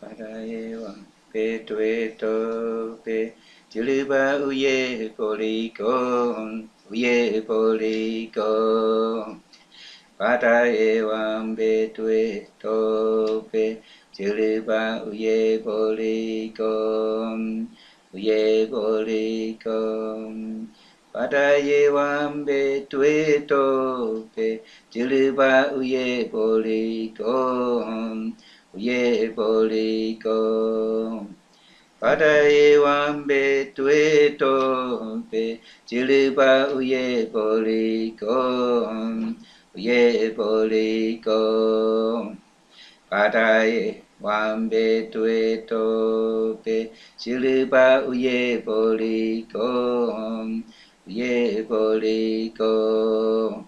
Padayewa pe tueto pe Jiliba uye polikon uye polikon Padayewa pe tueto pe Jiliba uye polikon uye polikon Padayewa pe tueto pe Jiliba uye polikon Uye poliko Padaye wambe tueto pe Jiliba uye poliko Uye poliko Padaye wambe tueto pe Jiliba uye poliko Uye poliko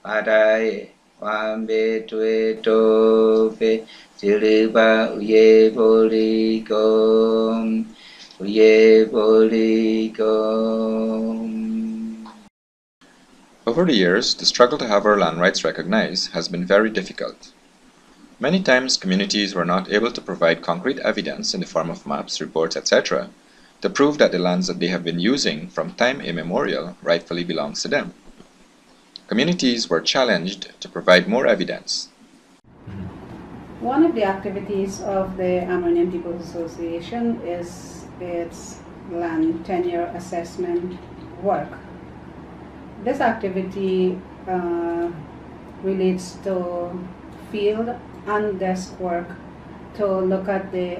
Padaye wambe tueto pe Jiliba uye poliko uye poliko. Over the years, the struggle to have our land rights recognized has been very difficult. Many times, communities were not able to provide concrete evidence in the form of maps, reports, etc. to prove that the lands that they have been using from time immemorial rightfully belongs to them. Communities were challenged to provide more evidence. One of the activities of the Amerindian Peoples Association is its land tenure assessment work. This activity relates to field and desk work to look at the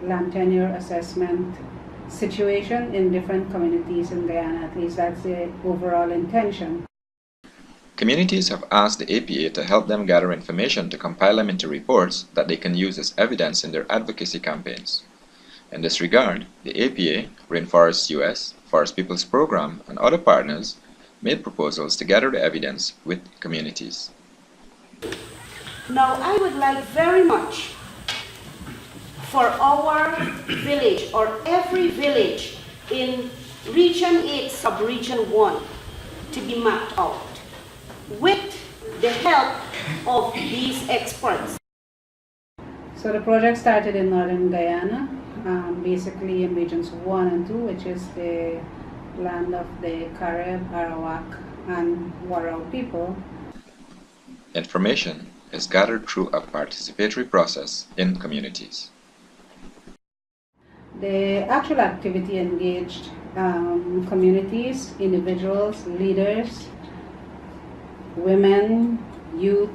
land tenure assessment situation in different communities in Guyana. At least that's the overall intention. Communities have asked the APA to help them gather information to compile them into reports that they can use as evidence in their advocacy campaigns. In this regard, the APA, Rainforest US, Forest Peoples Program, and other partners made proposals to gather the evidence with communities. Now, I would like very much for our village or every village in Region 8, Sub-Region 1 to be mapped out with the help of these experts. So the project started in northern Guyana, basically in regions 1 and 2, which is the land of the Carib, Arawak, and Warao people. Information is gathered through a participatory process in communities. The actual activity engaged communities, individuals, leaders, women, youth,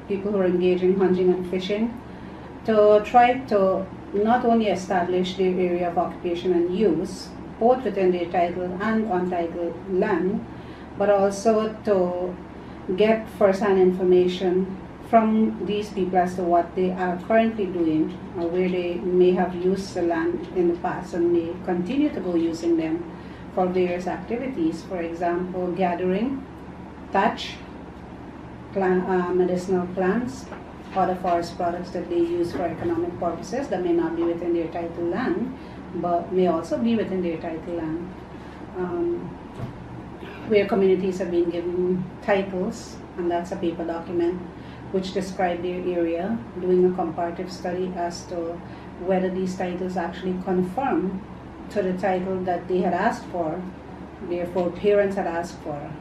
people who are engaged in hunting and fishing, to try to not only establish their area of occupation and use, both within their titled and untitled land, but also to get first-hand information from these people as to what they are currently doing, or where they may have used the land in the past and may continue to go using them for various activities. For example, gathering, thatch, medicinal plants, other forest products that they use for economic purposes that may not be within their title land, but may also be within their title land. Where communities have been given titles, and that's a paper document which describe their area, doing a comparative study as to whether these titles actually conform to the title that they had asked for, therefore parents had asked for,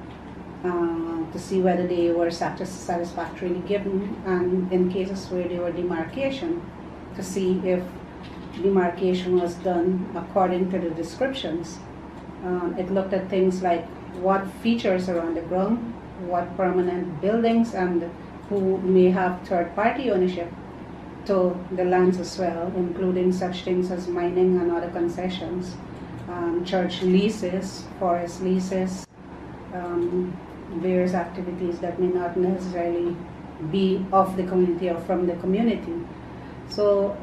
to see whether they were satisfactorily given, and in cases where they were demarcation, to see if demarcation was done according to the descriptions. It looked at things like what features are on the ground, what permanent buildings, and who may have third-party ownership to the lands as well, including such things as mining and other concessions, church leases, forest leases, various activities that may not necessarily be of the community or from the community. So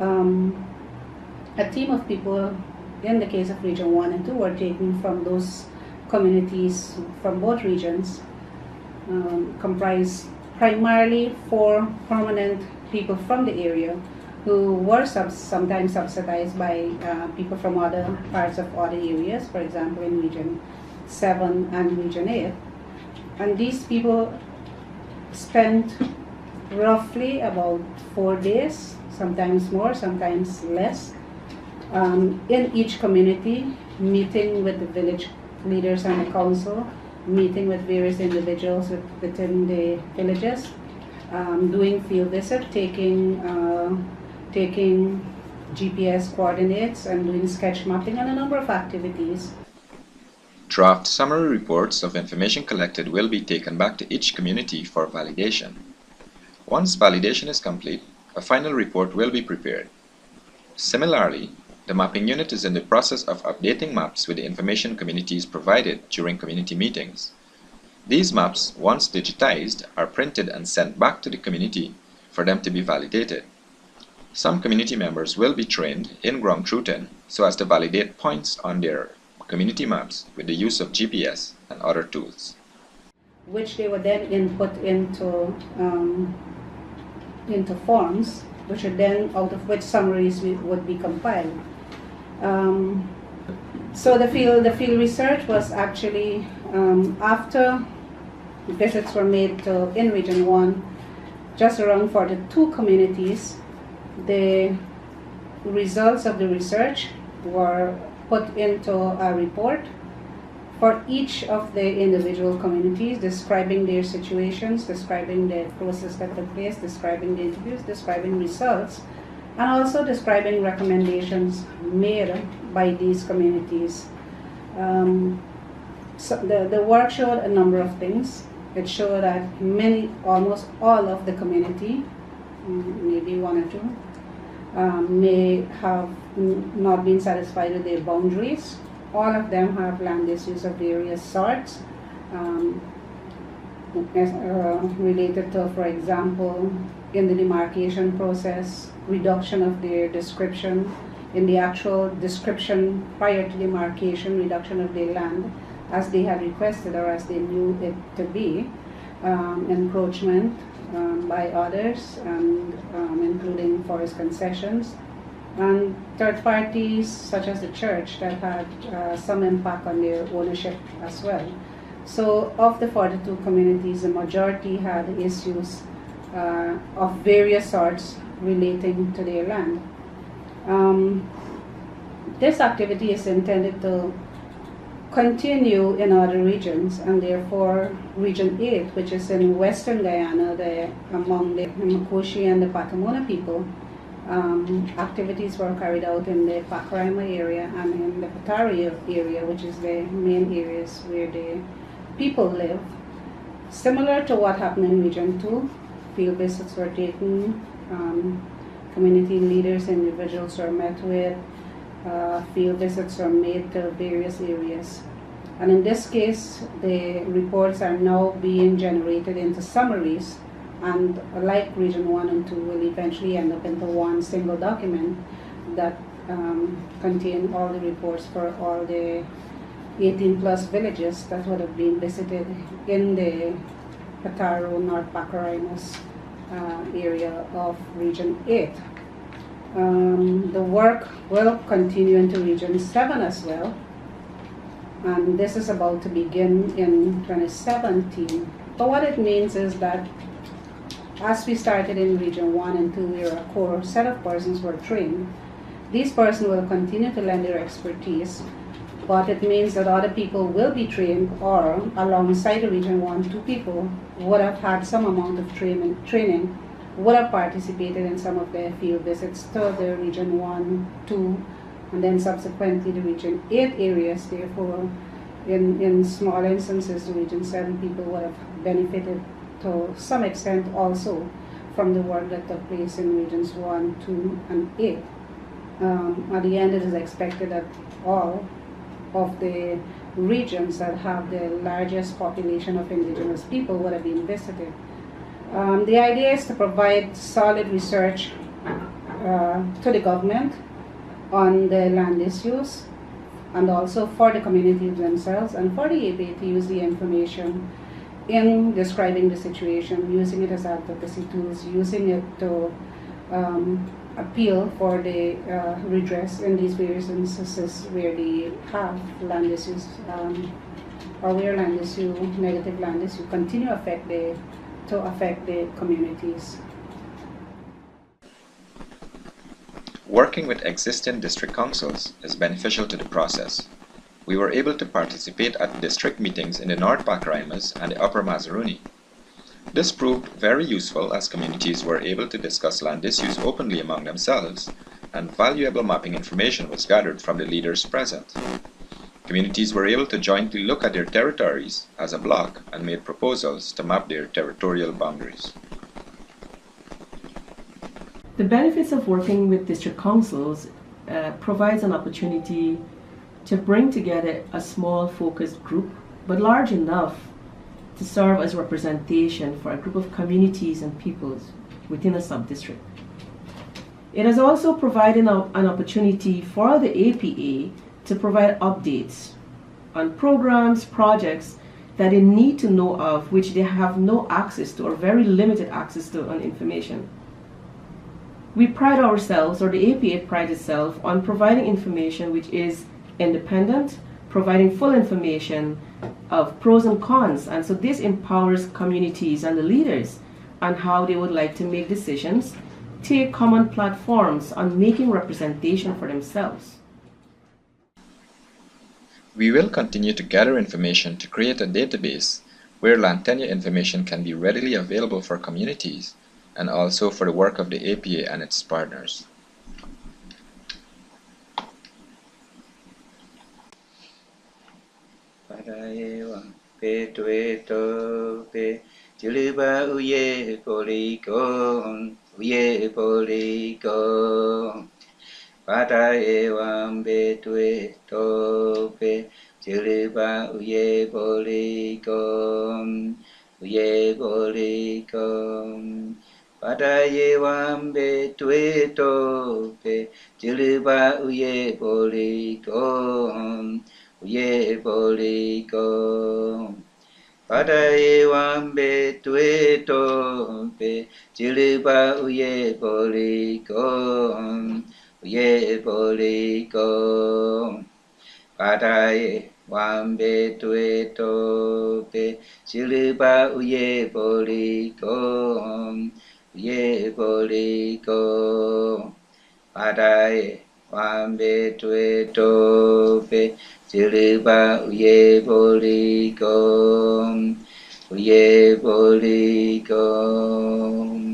a team of people, in the case of Region 1 and 2, were taken from those communities from both regions, comprised primarily 4 permanent people from the area who were sometimes subsidized by people from other parts of other areas, for example in Region 7 and Region 8. And these people spent roughly about 4 days, sometimes more, sometimes less. In each community, meeting with the village leaders and the council, meeting with various individuals within the villages, doing field visit, taking GPS coordinates and doing sketch mapping and a number of activities. Draft summary reports of information collected will be taken back to each community for validation. Once validation is complete, a final report will be prepared. Similarly, the mapping unit is in the process of updating maps with the information communities provided during community meetings. These maps, once digitized, are printed and sent back to the community for them to be validated. Some community members will be trained in ground truthing so as to validate points on their community maps with the use of GPS and other tools, which they would then input into forms, which are then out of which summaries would be compiled. So the field research was actually after visits were made in Region 1, just around 42 communities. The results of the research were put into a report for each of the individual communities, describing their situations, describing the process that took place, describing the interviews, describing results, and also describing recommendations made by these communities. So the work showed a number of things. It showed that almost all of the community, maybe one or two, may have not been satisfied with their boundaries. All of them have land issues of various sorts, related to, for example, in the demarcation process, reduction of their description, in the actual description prior to demarcation, reduction of their land as they had requested or as they knew it to be, encroachment by others, and including forest concessions, and third parties such as the church that had some impact on their ownership as well. So of the 42 communities, the majority had issues of various sorts relating to their land. This activity is intended to continue in other regions, and therefore Region 8, which is in Western Guyana, among the Makoshi and the Patamona people, activities were carried out in the Pacaraima area and in the Patari area, which is the main areas where the people live. Similar to what happened in Region 2, field visits were taken, community leaders, individuals were met with, field visits were made to various areas. And in this case, the reports are now being generated into summaries, and like Region 1 and 2 will eventually end up into one single document that contain all the reports for all the 18 plus villages that would have been visited in the Pataro, North Pacaraimos area of Region 8. The work will continue into Region 7 as well, and this is about to begin in 2017. But what it means is that as we started in Region 1 and 2, where a core set of persons were trained, these persons will continue to lend their expertise, but it means that other people will be trained, or alongside the Region 1, 2 people would have had some amount of training, would have participated in some of the field visits to the Region 1, 2, and then subsequently the Region 8 areas. Therefore, in small instances, the Region 7 people would have benefited to some extent also from the work that took place in Regions 1, 2, and 8. At the end, it is expected that all of the regions that have the largest population of indigenous people would have been visited. The idea is to provide solid research to the government on the land issues, and also for the communities themselves, and for the APA to use the information in describing the situation, using it as advocacy tools, using it to appeal for the redress in these various instances where they have land issues, or where land issue, negative land issue, continue to affect the communities. Working with existing district councils is beneficial to the process. We were able to participate at district meetings in the North Pacaraimans and the Upper Mazaruni. This proved very useful as communities were able to discuss land issues openly among themselves, and valuable mapping information was gathered from the leaders present. Communities were able to jointly look at their territories as a block and made proposals to map their territorial boundaries. The benefits of working with district councils provides an opportunity to bring together a small focused group, but large enough to serve as representation for a group of communities and peoples within a sub-district. It has also provided an opportunity for the APA to provide updates on programs, projects that they need to know of, which they have no access to or very limited access to on information. We pride ourselves, or the APA prides itself, on providing information which is independent, providing full information of pros and cons, and so this empowers communities and the leaders on how they would like to make decisions, take common platforms on making representation for themselves. We will continue to gather information to create a database where land tenure information can be readily available for communities and also for the work of the APA and its partners. Pada ewan betue tope, jiliba uye bolikom, uye bolikom. Pada ewan betue tope, jiliba uye bolikom, uye bolikom. Pada ewan betue tope, jiliba uye bolikom, uye bolikom. Padaye wambe tue tope, jiliba uye bolikom, uye bolikom. Padaye wambe tue tope, jiliba uye bolikom, uye bolikom.